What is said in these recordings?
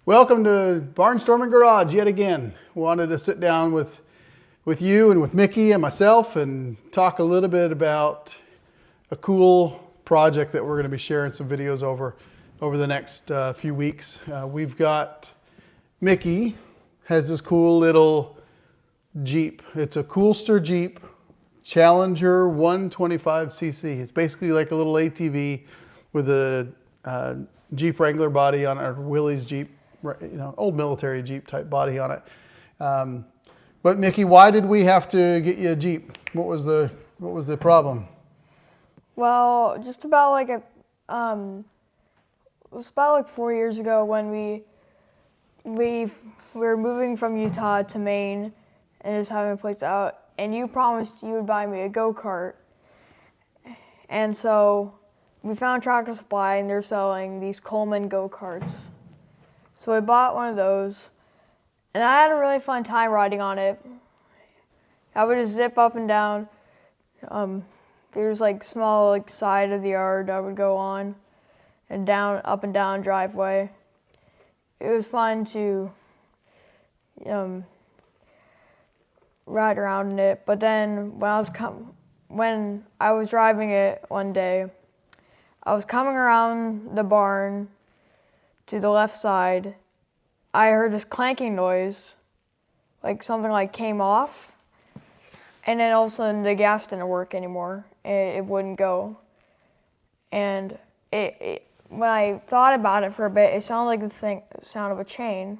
Welcome to Barnstorming Garage yet again. Wanted to sit down with you and with Mickey and myself and talk a little bit about a cool project that we're going to be sharing some videos over the next few weeks. We've got Mickey has this cool little Jeep. It's a Coolster Jeep Challenger 125cc. It's basically like a little ATV with a Jeep Wrangler body on it, or Willys Jeep, old military Jeep type body on it. But Mickey, why did we have to get you a Jeep? What was the problem? Well, just about like it was about like 4 years ago when we were moving from Utah to Maine and just having a place out, and you promised you would buy me a go-kart. And so we found Tractor Supply and they're selling these Coleman go-karts. So I bought one of those, and I had a really fun time riding on it. I would just zip up and down. There's like small like side of the yard I would go on, and down, up and down driveway. It was fun to ride around in it. But then when I was driving it one day, I was coming around the barn to the left side. I heard this clanking noise, like something like came off, and then all of a sudden the gas didn't work anymore. It wouldn't go. And when I thought about it for a bit, it sounded like the sound of a chain.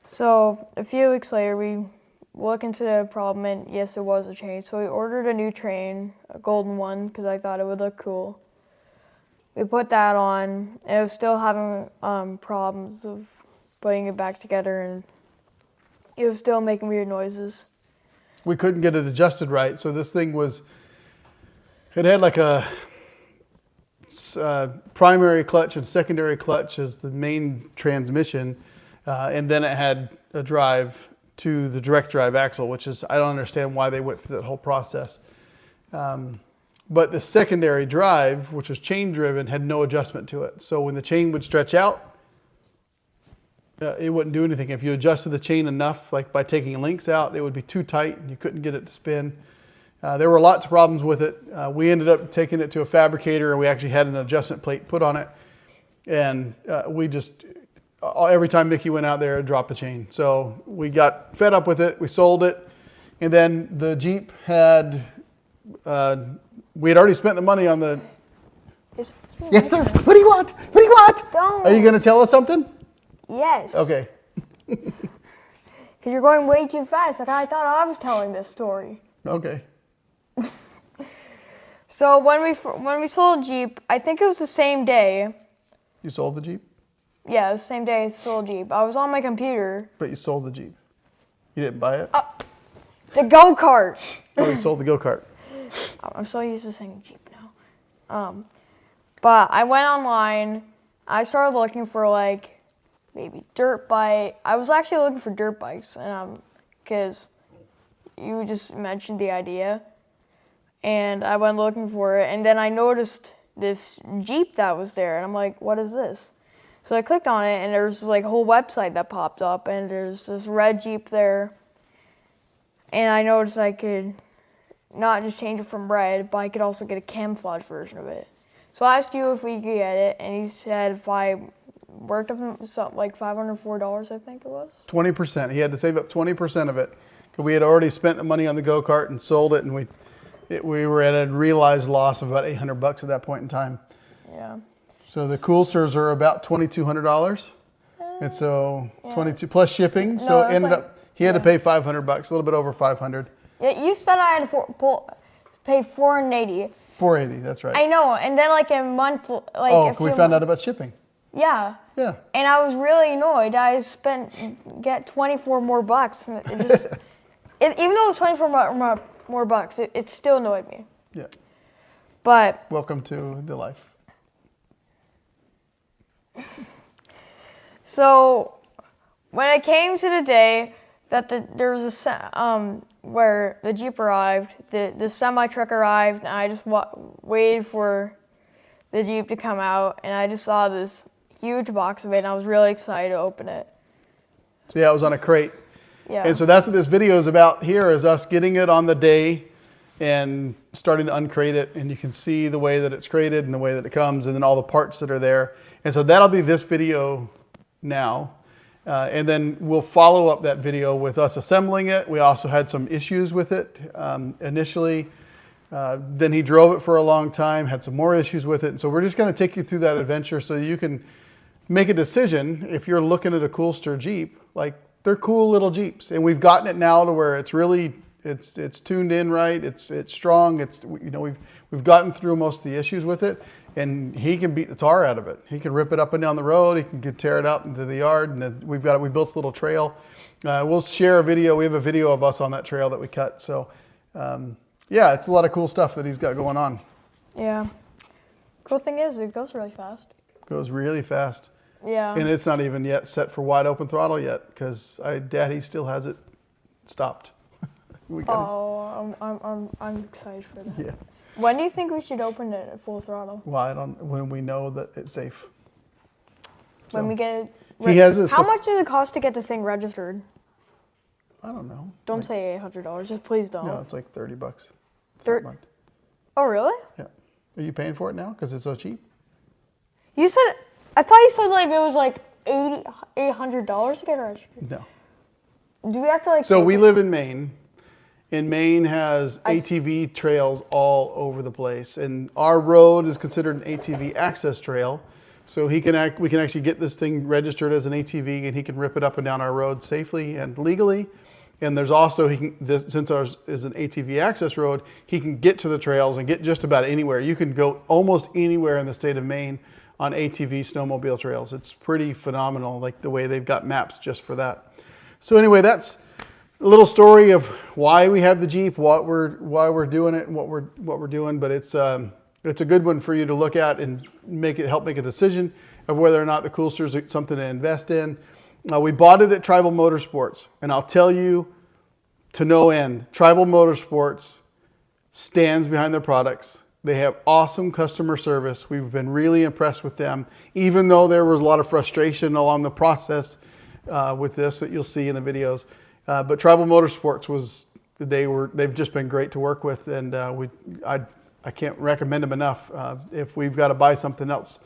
So a few weeks later, we looked into the problem, and yes, it was a chain. So we ordered a new chain, a golden one, because I thought it would look cool. We put that on, and it was still having problems of putting it back together, and it was still making weird noises. We couldn't get it adjusted right, so this thing it had like a primary clutch and secondary clutch as the main transmission, and then it had a drive to the direct drive axle, which is, I don't understand why they went through that whole process. But the secondary drive, which was chain driven, had no adjustment to it. So when the chain would stretch out, it wouldn't do anything. If you adjusted the chain enough, like by taking links out, it would be too tight and you couldn't get it to spin. There were lots of problems with it. We ended up taking it to a fabricator, and we actually had an adjustment plate put on it. And we just, every time Mickey went out there, it'd drop the chain. So we got fed up with it. We sold it. And then the Jeep had, we had already spent the money on the... Yes, sir. What do you want? What do you want? Don't. Are you going to tell us something? Yes. Okay. Because you're going way too fast. Like I thought I was telling this story. Okay. So when we sold Jeep, I think it was the same day. You sold the Jeep? Yeah, it was the same day I sold Jeep. I was on my computer. But you sold the Jeep. You didn't buy it? The go-kart. Oh, you sold the go-kart. I'm so used to saying Jeep now. But I went online. I started looking for like maybe dirt bike. I was actually looking for dirt bikes, and because you just mentioned the idea, and I went looking for it, and then I noticed this Jeep that was there, and I'm like, what is this? So I clicked on it, and there's this like whole website that popped up, and there's this red Jeep there, and I noticed I could not just change it from red, but I could also get a camouflage version of it. So I asked you if we could get it, and he said if I worked up something like $504, I think it was. 20%. He had to save up 20% of it, because we had already spent the money on the go-kart and sold it, and we were at a realized loss of about $800 at that point in time. Yeah. So the Coolsters are about $2,200, and so yeah. 22 plus shipping. So it ended up he had to pay $500, a little bit over $500. Yeah, you said I had to pay $480. $480, that's right. I know, and then like a month, like we found out about shipping. Yeah. Yeah. And I was really annoyed. I get 24 more bucks. And it just, even though it was 24 more bucks, it still annoyed me. Yeah. But. Welcome to the life. So, when it came to the day that there was where the Jeep arrived, the semi-truck arrived, and I just waited for the Jeep to come out, and I just saw this huge box of it, and I was really excited to open it. So yeah, it was on a crate. Yeah. And so that's what this video is about here, is us getting it on the day and starting to uncrate it. And you can see the way that it's crated and the way that it comes, and then all the parts that are there. And so that'll be this video now. And then we'll follow up that video with us assembling it. We also had some issues with it initially. Then he drove it for a long time, had some more issues with it. And so we're just going to take you through that adventure so you can make a decision if you're looking at a Coolster Jeep. Like, they're cool little Jeeps, and we've gotten it now to where it's really it's tuned in right. It's strong. We've gotten through most of the issues with it, and he can beat the tar out of it. He can rip it up and down the road. He can tear it out into the yard, and then we built a little trail. We'll share a video. We have a video of us on that trail that we cut. So yeah, it's a lot of cool stuff that he's got going on. Yeah. Cool thing is, it goes really fast. Goes really fast. Yeah. And it's not even yet set for wide open throttle yet, because Daddy still has it stopped. I'm excited for that. Yeah. When do you think we should open it at full throttle? Well, when we know that it's safe. When we get it. He has a. How much does it cost to get the thing registered? I don't know. Don't say $800. Just please don't. No, it's like $30. Oh, really? Yeah. Are you paying for it now because it's so cheap? You said. I thought you said like it was like $800 to get registered. No. Do we have to like? So we live in Maine, and Maine has ATV trails all over the place, and our road is considered an ATV access trail. So we can actually get this thing registered as an ATV, and he can rip it up and down our road safely and legally. And there's also, since ours is an ATV access road, he can get to the trails and get just about anywhere. You can go almost anywhere in the state of Maine on ATV snowmobile trails. It's pretty phenomenal, like the way they've got maps just for that. So anyway, that's a little story of why we have the Jeep, why we're doing it, and what we're doing. But it's a good one for you to look at and help make a decision of whether or not the Coolster is something to invest in. We bought it at Tribal Motorsports, and I'll tell you to no end, Tribal Motorsports stands behind their products. They have awesome customer service. We've been really impressed with them, even though there was a lot of frustration along the process with this that you'll see in the videos. But Tribal Motorsports they've just been great to work with, and I can't recommend them enough. If we've got to buy something else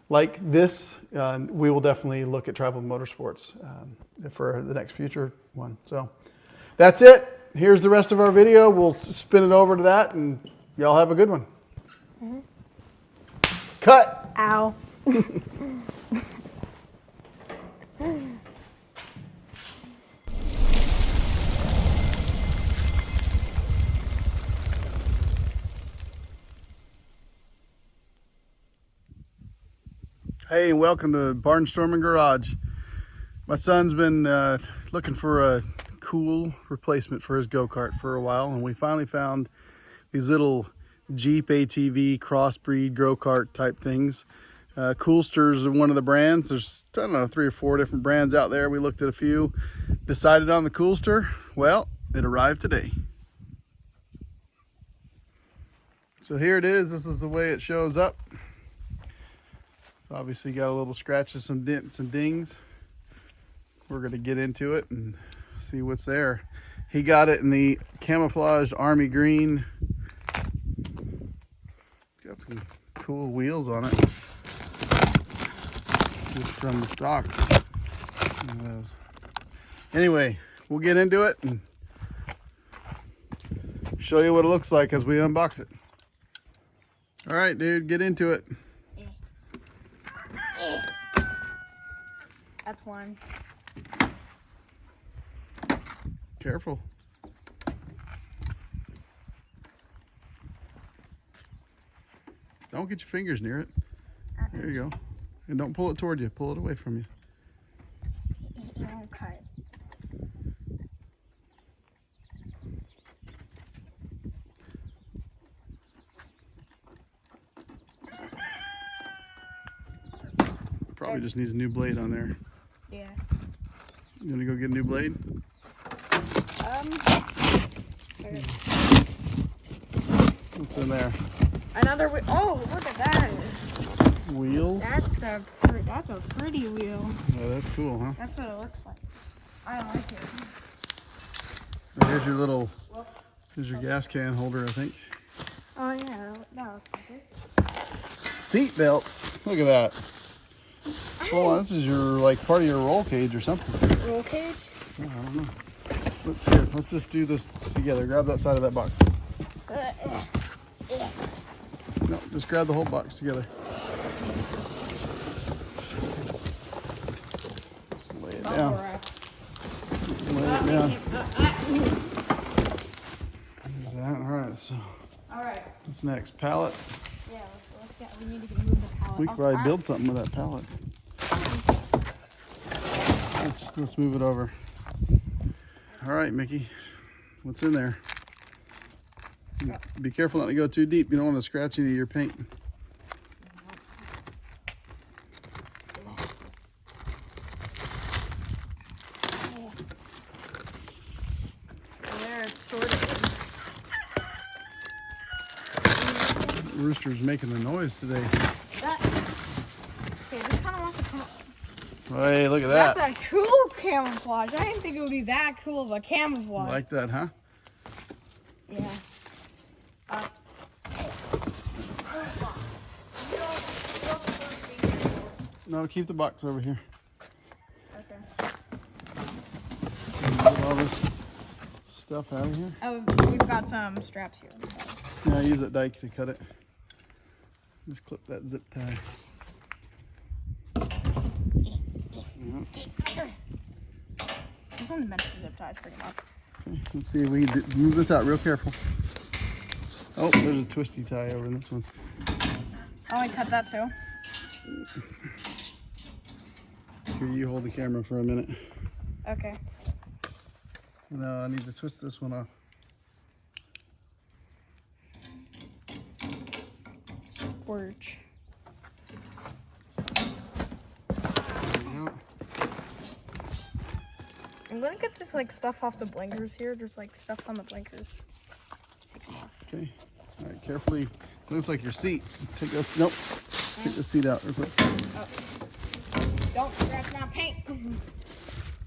like this, we will definitely look at Tribal Motorsports for the next future one. So that's it. Here's the rest of our video. We'll spin it over to that, and y'all have a good one. Mm-hmm. Cut. Ow. Hey, and welcome to Barnstorming Garage. My son's been looking for a cool replacement for his go-kart for a while, and we finally found these little Jeep ATV crossbreed go-kart type things. Coolster's one of the brands. There's, I don't know, 3 or 4 different brands out there. We looked at a few, decided on the Coolster. Well, it arrived today. So here it is. This is the way it shows up. Obviously got a little scratches, some dents and dings. We're going to get into it and see what's there. He got it in the camouflaged army green. Got some cool wheels on it. Just from the stock. Anyway, we'll get into it and show you what it looks like as we unbox it. All right, dude, get into it. That's one. Careful. Don't get your fingers near it. There you go. And don't pull it toward you. Pull it away from you. Okay. Probably just needs a new blade on there. Yeah. You gonna go get a new blade? What's in there? Another oh, look at that. Wheels? That's the That's a pretty wheel. Yeah, that's cool, huh? That's what it looks like. I like it. And here's your little, here's your gas can holder, I think. Oh yeah, that looks like it. Seat belts. Look at that. Hold on, this is your, like, part of your roll cage or something. Roll cage? Yeah, I don't know. Let's just do this together. Grab that side of that box. No, just grab the whole box together. Just lay it down. Lay it down. There's that. All right, so Alright. what's next? Pallet. Yeah, we need to move the pallet. We could probably build something with that pallet. Let's move it over. All right, Mickey, what's in there? Be careful not to go too deep. You don't want to scratch any of your paint. There, it's sorted. Rooster's making a noise today. Okay, this kind of wants to come up. Hey, look at that. That's a cool camouflage. I didn't think it would be that cool of a camouflage. Like that, huh? Yeah. No, keep the box over here. Okay. Get all this stuff out of here. Oh, we've got some straps here. Yeah, use that dike to cut it. Just clip that zip tie. This one's meant for zip ties pretty much. Okay, let's see if we can move this out real careful. Oh, there's a twisty tie over in this one. Oh, I cut that too. Here, you hold the camera for a minute. Okay. No, I need to twist this one off. Squirch. I'm gonna get this like stuff off the blinkers here. There's like stuff on the blinkers. Take them off. Okay. All right, carefully. Looks like your seat. Take this. Nope. Take the seat out real quick. Oh. Don't scratch my paint. All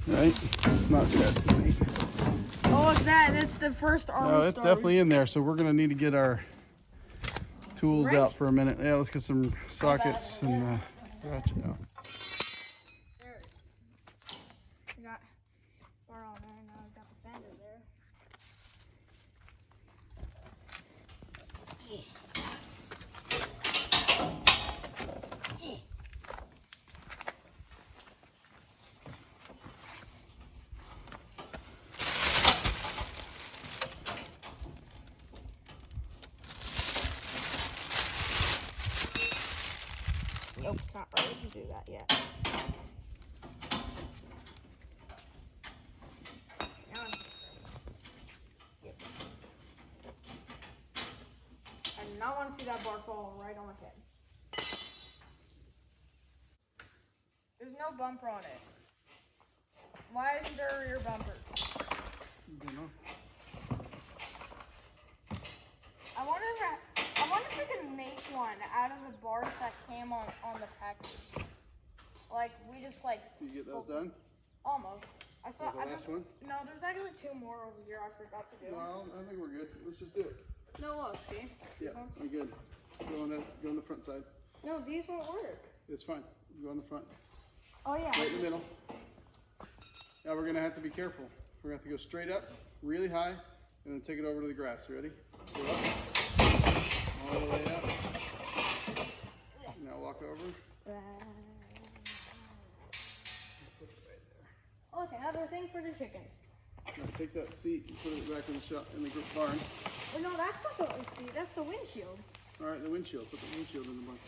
right. It's not scratched the paint. Oh, it's that. That's the first arm. No, it's definitely in there. So we're gonna need to get our tools out for a minute. Yeah, let's get some sockets and ratchet out. There. We got bar on there. Now I've got the fender there. Nope, it's not ready to do that yet. I do not want to see that bar fall right on my head. There's no bumper on it. Why isn't there a rear bumper? I don't know. I wonder if we can make one out of the bars that came on the package. Like we just like. Can you get those done? Almost. I saw. The last one? No, there's actually two more over here. I forgot to do. Well, I think we're good. Let's just do it. No, look, see. Yeah, I'm good. Go on the front side. No, these won't work. It's fine. Go on the front. Oh yeah. Right in the middle. Now we're gonna have to be careful. We're gonna have to go straight up, really high, and then take it over to the grass. You ready? Go up. All the way up. Now walk over. Okay, another thing for the chickens. Now take that seat and put it back in the barn. Oh no, that's not the seat. That's the windshield. All right, the windshield. Put the windshield in the barn.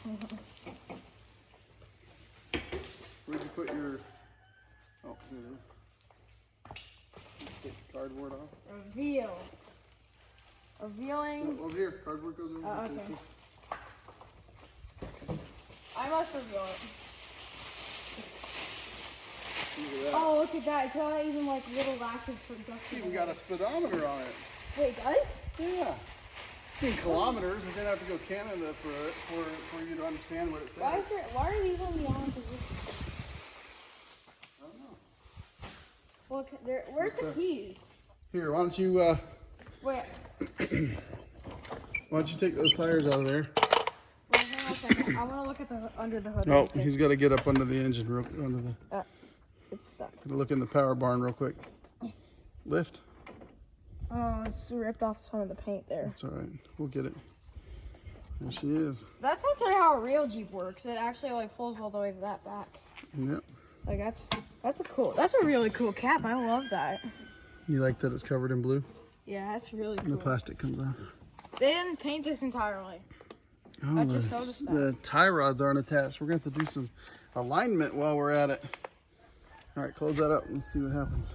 Where'd you put your? Oh, here it is. Take the cardboard off. Reveal. Revealing. No, over here. Cardboard goes over here. Okay. I must reveal it. Look at that. Oh, look at that. It's got even like little latches for It's adjusting. even got a speedometer on it. Wait, it does? Yeah. In kilometers, we're gonna have to go Canada for you to understand what it says. Why are these on the wrong position? I don't know. Look, where's the keys? Here, why don't you Wait. why don't you take those tires out of there? Wait, hang on a second. I want to look at the under the hood. Oh, he's got to get up under the engine, It's stuck. Gotta look in the power barn real quick. Lift. Oh, it's ripped off some of the paint there. That's all right. We'll get it. There she is. That's actually how a real Jeep works. It actually like folds all the way to that back. Yep. Like that's a really cool cap. I love that. You like that it's covered in blue? Yeah, that's really And the cool. plastic comes off. They didn't paint this entirely. Oh, I just noticed that. the tie rods aren't attached. We're going to have to do some alignment while we're at it. All right, close that up and see what happens.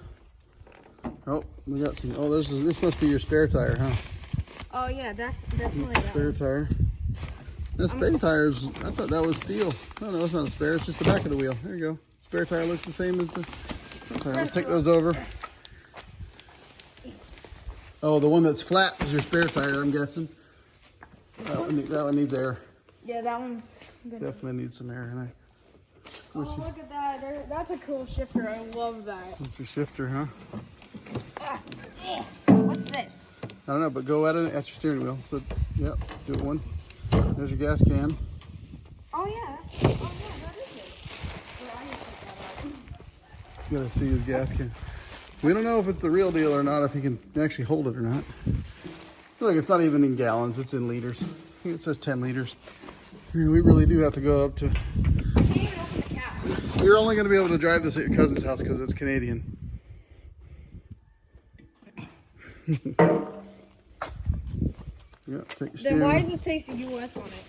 Oh, we got some. Oh, this must be your spare tire, huh? Oh yeah, definitely. It's a spare tire. That spare tires, I thought that was steel. No, it's not a spare. It's just the back of the wheel. There you go. Spare tire looks the same as the front tire. Let's take those over. Oh, the one that's flat is your spare tire, I'm guessing. That one needs air. Yeah, that one's good. Definitely needs some air in it. Oh, look at that. That's a cool shifter. I love that. That's your shifter, huh? What's this? I don't know, but go at it at your steering wheel. So, yep, do it one. There's your gas can. Oh yeah, that is it. Yeah, I need to take that out. You gotta see his gas can. We don't know if it's the real deal or not, if he can actually hold it or not. Look, it's not even in gallons, it's in liters. I think it says 10 liters. Yeah, we really do have to go up to... Can't even open the cap. You're only gonna be able to drive this at your cousin's house because it's Canadian. Yeah, take your steering. Then why does it say US on it?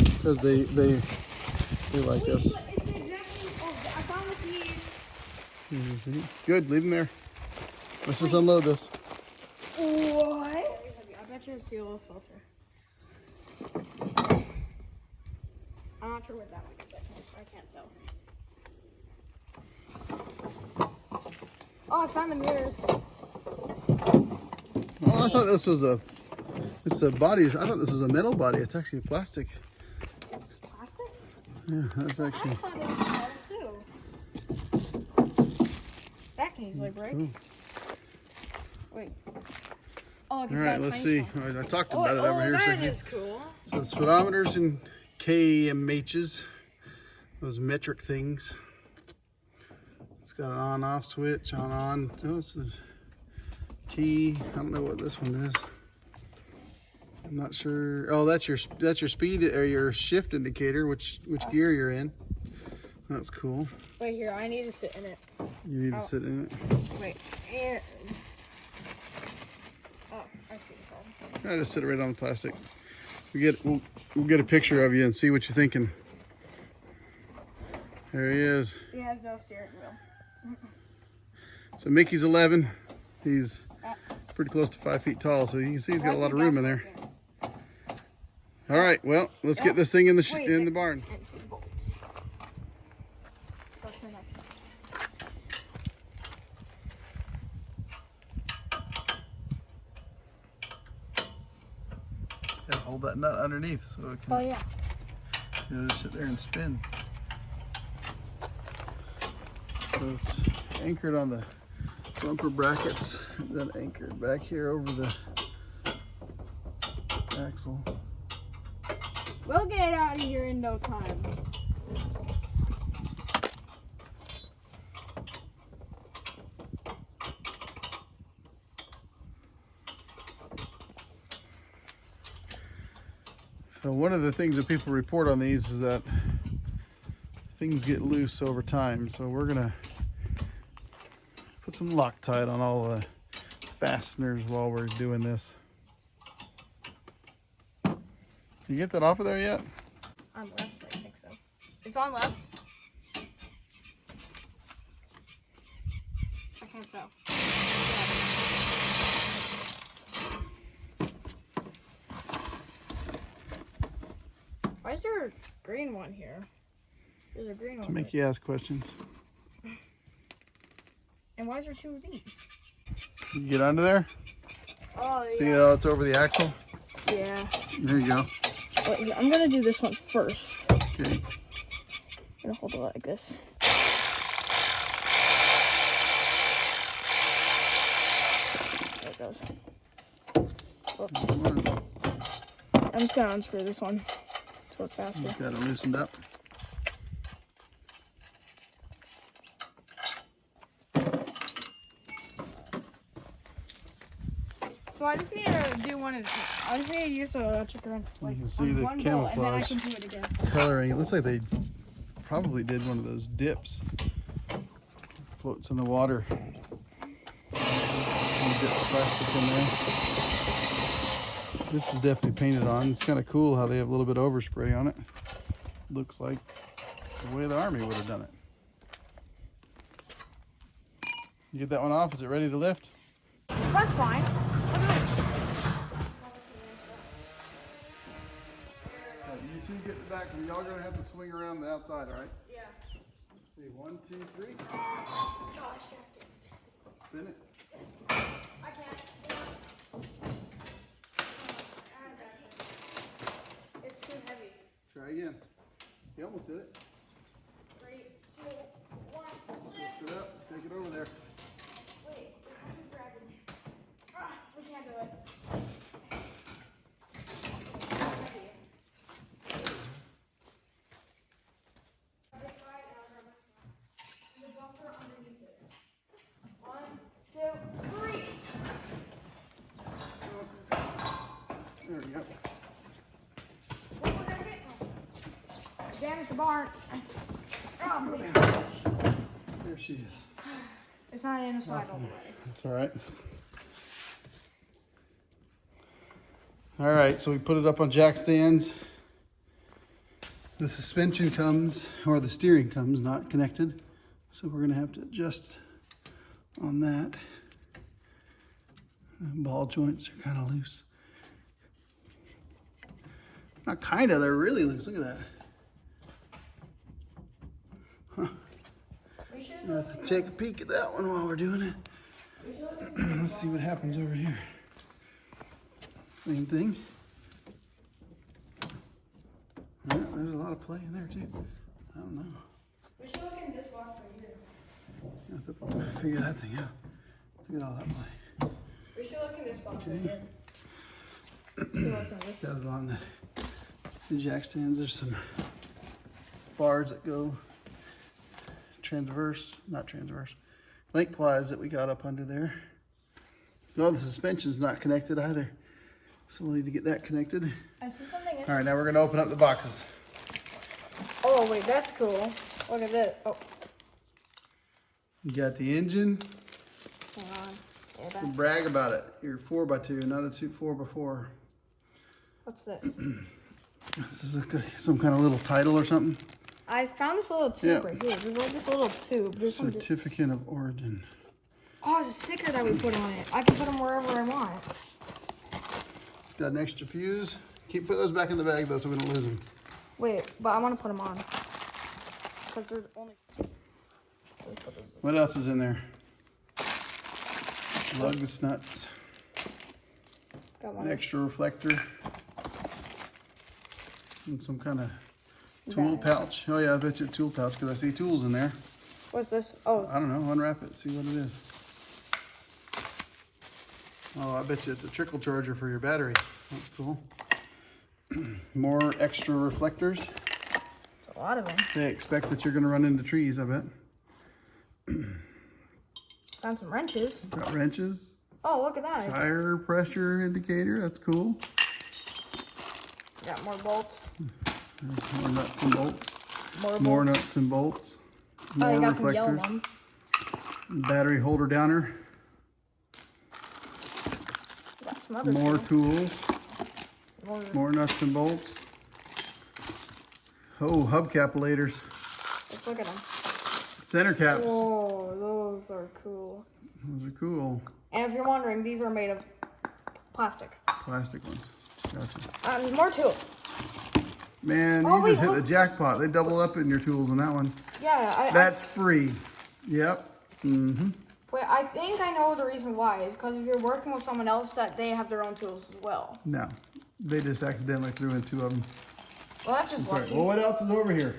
Because they like us. It's exactly. Oh, I found the keys. Good, leave them there. Let's just unload this. What? I bet you it's the oil filter. I'm not sure what that one is. I can't tell. Oh, I found the mirrors. Oh, I thought this was a body. I thought this was a metal body. It's actually plastic. It's plastic? Yeah, that's I actually thought it was metal too. That can easily break. cool. Wait. Oh, All right, let's see. I talked about it over here. That So, is cool. so the speedometers and kmhs, those metric things. It's got an on-off switch, on. Oh, it's a T. I don't know what this one is. I'm not sure. Oh, that's your speed or your shift indicator, which gear you're in. That's cool. Wait here, I need to sit in it. You need to sit in it. Wait. Here. Oh, I see the problem. I just sit right on the plastic. We'll get a picture of you and see what you're thinking. There he is. He has no steering wheel. So Mickey's 11. He's pretty close to 5 feet tall, so you can see he's got a lot of room in there. All right, well, let's get this thing in the barn. What's the next one? Yeah, hold that nut underneath so it can Oh yeah. just sit there and spin. So it's anchored on the bumper brackets, and then anchored back here over the axle. We'll get out of here in no time. So one of the things that people report on these is that things get loose over time. So we're gonna put some Loctite on all the fasteners while we're doing this. You get that off of there yet? On left, I think so. It's on left. I can't tell. Why is there a green one here? There's a green one. To make you ask questions. And why is there two of these? You get under there? Oh, See how it's over the axle? Yeah. There you go. Wait, I'm gonna do this one first. Okay. I'm gonna hold it like this. There it goes. Oops. I'm just gonna unscrew this one so it's faster. Got it loosened up. So I just need to do one of I just need to use a electric wrench. You can see the camouflage And then I can do it again. coloring. It looks like they probably did one of those dips. Floats in the water. And dip plastic in there. This is definitely painted on. It's kind of cool how they have a little bit of overspray on it. Looks like the way the Army would have done it. You get that one off? Is it ready to lift? That's fine. You two get the back, and y'all gonna have to swing around the outside, all right? Yeah. Let's see, 1, 2, 3. Gosh, Spin it. I can't. It's too heavy. Try again. You almost did it. 3, 2, 1. Lift it up. Take it over there. Wait, I'm dragging. We can't do it. The bumper underneath it. 1, 2, 3. There we go. What we're gonna get? Damage the barn. Oh, There she is. it's not in a slide all the way. That's all right. All right, so we put it up on jack stands. The suspension comes, or the steering comes, not connected. So we're gonna have to adjust on that. Ball joints are kind of loose. Not kind of, they're really loose. Look at that. Huh. We should We'll have to take a peek at that one while we're doing it. Let's see what happens over here. Same thing. Yeah, there's a lot of play in there too. I don't know. We should look in this box right here. I have to figure that thing out. Look at all that play. We should look in this box right Okay. here. See what's in this. Got it on the jack stands. There's some bars that go not transverse, lengthwise that we got up under there. No, the suspension's not connected either. So we'll need to get that connected. I see something in All right, now we're gonna open up the boxes. Oh, wait, that's cool. Look at this. Oh, You got the engine. hang on. Yeah, So brag about it. You're 4x2, not a 4x4. what's this? This is some kind of little title or something. I found this little tube Yeah. right here. There's like this little tube. There's some. Certificate of origin. Oh, it's a sticker that we put on it. I can put them wherever I want. Got an extra fuse. Keep put those back in the bag though, so we don't lose them. Wait, but I want to put them on. Because there's only. What else is in there? Lugs, nuts, Got an one. extra reflector, and some kind of tool pouch. Oh yeah, I bet you a tool pouch because I see tools in there. What's this? Oh, I don't know. Unwrap it. See what it is. Oh, I bet you it's a trickle charger for your battery. That's cool. More extra reflectors. it's a lot of them. They expect that you're going to run into trees, I bet. Found some wrenches. Got wrenches. Oh, look at that. Tire pressure indicator. That's cool. Got more bolts. More nuts and bolts. More More bolts. nuts and bolts. Oh, More you got some yellow reflectors. ones. Battery holder downer. Got some other More stuff. tools. More. More nuts and bolts. Oh, hubcapulators. Let's look at them. Center caps. Whoa, those are cool. Those are cool. And if you're wondering, these are made of plastic. Plastic ones. Gotcha. There's more too. Man, Oh, you wait, just hit look. the jackpot. They double up in your tools on that one. Yeah, That's free. Yep. Mm-hmm. Wait, I think I know the reason why. It's because if you're working with someone else, that they have their own tools as well. No, they just accidentally threw in 2 of them. Well, that's just lucky. Well, what else is over here?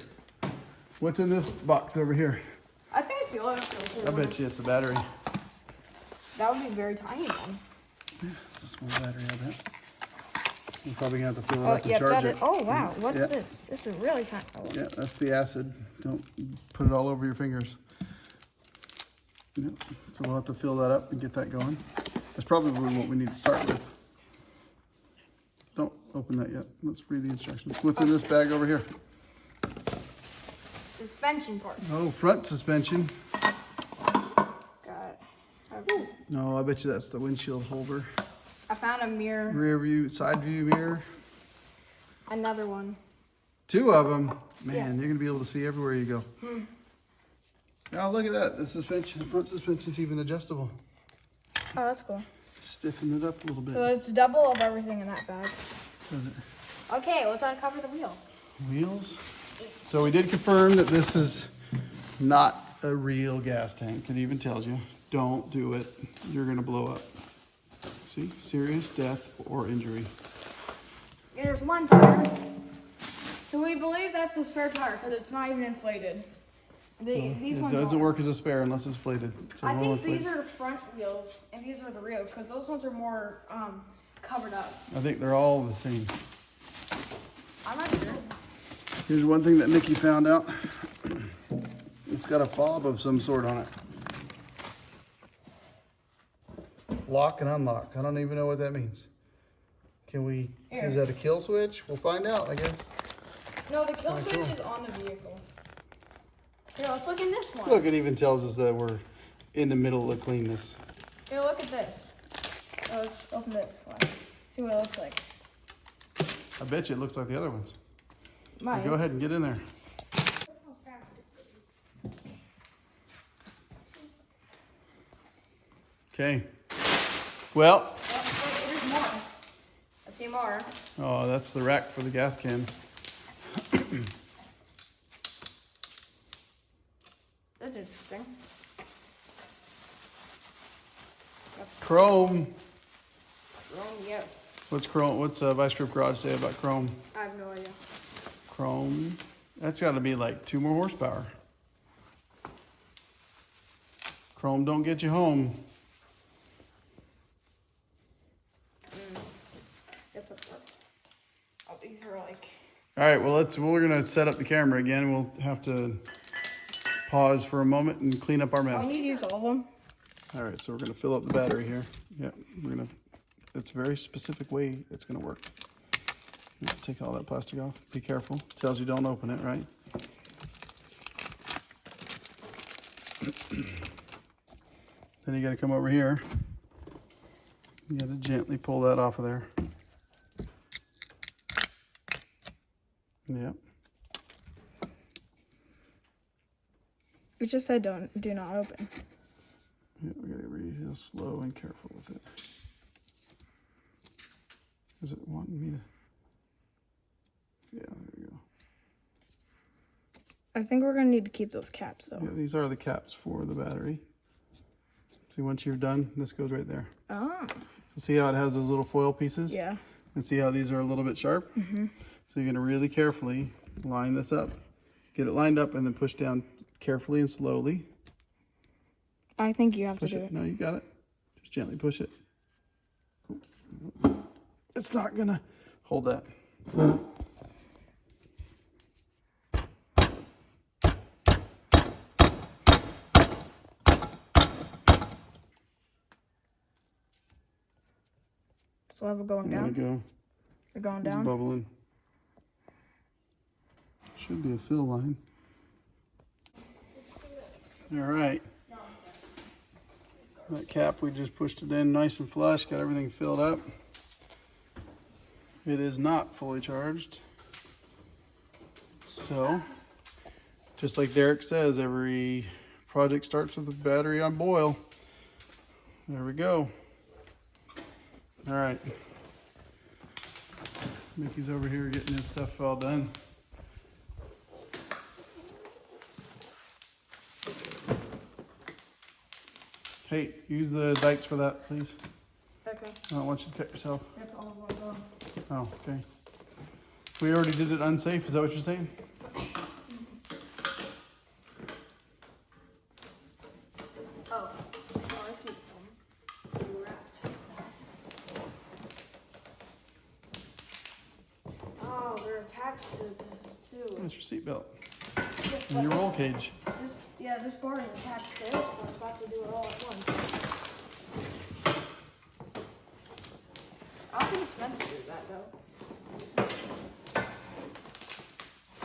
What's in this box over here? I think it's the oil filter. I bet you it's the battery. That would be very tiny then. Yeah, it's a small battery, I bet. You're probably gonna have to fill it up and charge it. Oh wow, what's this? This is really tiny. Oh. Yeah, that's the acid. Don't put it all over your fingers. Yep. So we'll have to fill that up and get that going. That's probably what we need to start with. Don't open that yet. Let's read the instructions. What's in this bag over here? Suspension parts. Oh, front suspension. Got it. No, I bet you that's the windshield holder. I found a mirror. Rear view, side view mirror. Another one. 2 of them. Man, Yeah. you're gonna be able to see everywhere you go. Oh, look at that. The front suspension's even adjustable. Oh, that's cool. Stiffen it up a little bit. So it's double of everything in that bag. Does it? Okay, let's uncover the wheel. Wheels. So we did confirm that this is not a real gas tank. It even tells you, don't do it. You're gonna blow up. See, serious death or injury. There's one tire. So we believe that's a spare tire because it's not even inflated. These It ones doesn't are. work as a spare unless it's inflated. So I we'll think inflate. these are the front wheels and these are the rear because those ones are more covered up. I think they're all the same. I'm not sure. Here's one thing that Nikki found out. It's got a fob of some sort on it. Lock and unlock. I don't even know what that means. Can we, is that a kill switch? We'll find out, I guess. No, the kill Oh, switch cool. is on the vehicle. Here, let's look in this one. Look, it even tells us that we're in the middle of cleanness. Here, look at this. Oh, let's open this one. See what it looks like. I bet you it looks like the other ones. Mine. Go ahead and get in there. Okay. Well, Oh, there's more. I see more. oh, that's the rack for the gas can. That's interesting. Chrome. Yes. What's Chrome? What's Vice Grip Garage say about Chrome? I have no idea. Chrome. That's got to be like 2 more horsepower. Chrome don't get you home. It's a part. Oh, these are like. All right. Well, we're gonna set up the camera again. We'll have to pause for a moment and clean up our I mess. need to use all of them. All right. So we're gonna fill up the battery here. Yeah. It's a very specific way it's gonna work. Take all that plastic off. Be careful. Tells you don't open it, right? Then you got to come over here. You got to gently pull that off of there. Yep. It just said do not open. Yeah, we got to be real slow and careful with it. Is it wanting me to? Yeah, there we go. I think we're gonna need to keep those caps though. Yeah, these are the caps for the battery. See, once you're done, this goes right there. Oh. So see how it has those little foil pieces? Yeah. And see how these are a little bit sharp? Mm-hmm. So you're gonna really carefully line this up. Get it lined up and then push down carefully and slowly. I think you have Push to do it. it. No, you got it. Just gently push it. It's not gonna hold that. So level going There we down. go. We're going It's down. bubbling. Should be a fill line. All right. That cap, we just pushed it in nice and flush, got everything filled up. It is not fully charged. So, just like Derek says, every project starts with a battery on boil. There we go. All right. Mickey's over here getting his stuff all done. Hey, use the dikes for that, please. Okay. I don't want you to cut yourself. That's all I want. Oh, okay. We already did it unsafe, is that what you're saying? Oh, I see them. You wrapped. Oh, they're attached to this too. That's your seatbelt. And your roll cage. This bar is attached to this, but I'm about to do it all at once. I don't think it's meant to do that though.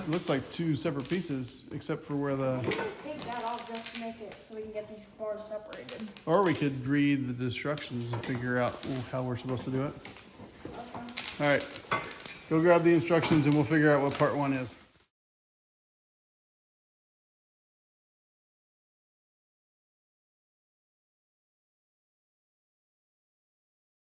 It looks like two separate pieces, except for where I'm the... gonna take that off just to make it so we can get these bars separated. Or we could read the instructions and figure out how we're supposed to do it. Okay. All right, go grab the instructions and we'll figure out what part one is.